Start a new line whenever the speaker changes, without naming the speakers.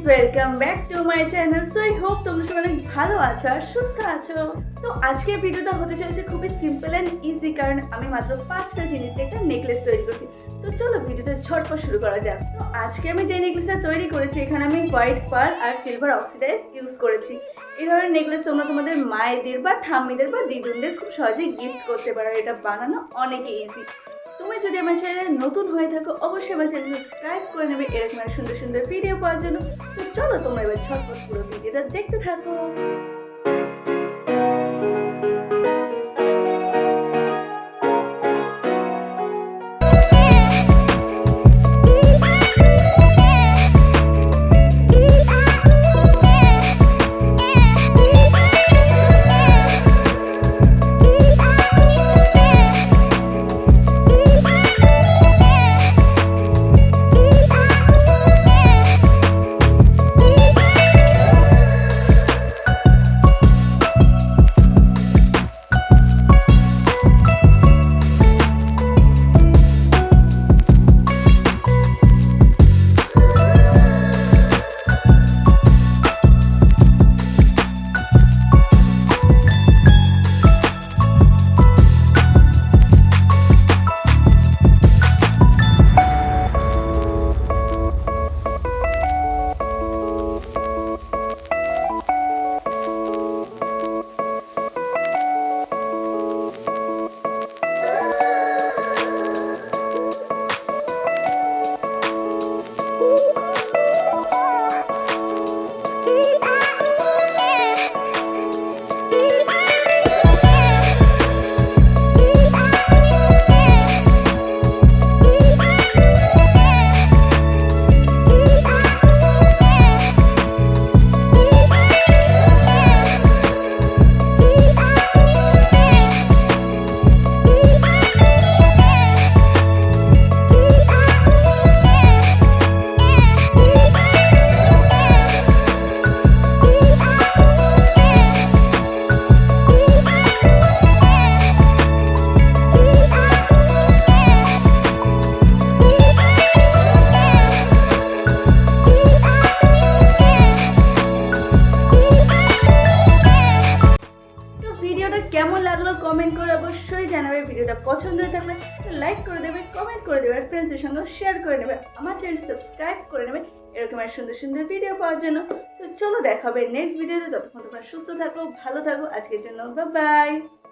Welcome back to my channel. So I hope তোমরা সবাই অনেক ভালো আছো আর সুস্থ আছো। তো আজকে ভিডিওটা হতে চলেছে খুবই সিম্পল অ্যান্ড ইজি, কারণ আমি মাত্র 5টা জিনিস দিয়ে একটা নেকলেস তৈরি করছি। তো চলো ভিডিওটা ঝটপট শুরু করা যাক। তো আজকে আমি যে নেকলেসটা তৈরি করেছি, এখানে আমি হোয়াইট পার্ল আর সিলভার অক্সিডাইজ ইউজ করেছি। এই ধরনের নেকলেস তোমরা তোমাদের মায়েদের বা ঠাম্মিদের বা দিদুনদের খুব সহজেই গিফট করতে পারো। এটা বানানো অনেক ইজি। তুমি যদি আমার চ্যানেলে নতুন হয়ে থাকো, অবশ্যই আমার চ্যানেল সাবস্ক্রাইব করে নেবে এরকম সুন্দর সুন্দর ভিডিও পাওয়ার জন্য। তো চলো তোমরা এবার ঝটপট পুরো ভিডিওটা দেখতে থাকো। ভিডিওটা কেমন লাগলো কমেন্ট করে অবশ্যই জানাবে। ভিডিওটা পছন্দ হয়ে থাকলে লাইক করে দেবে, কমেন্ট করে দেবে, আর ফ্রেন্ডসদের সঙ্গে শেয়ার করে নেবে। আমার চ্যানেল সাবস্ক্রাইব করে নেবে এরকম সুন্দর সুন্দর ভিডিও পাওয়ার জন্য। তো চলো দেখা হবে নেক্সট ভিডিওতে। ততক্ষণ তোমরা সুস্থ থাকো, ভালো থাকো। আজকের জন্য বাই বাই।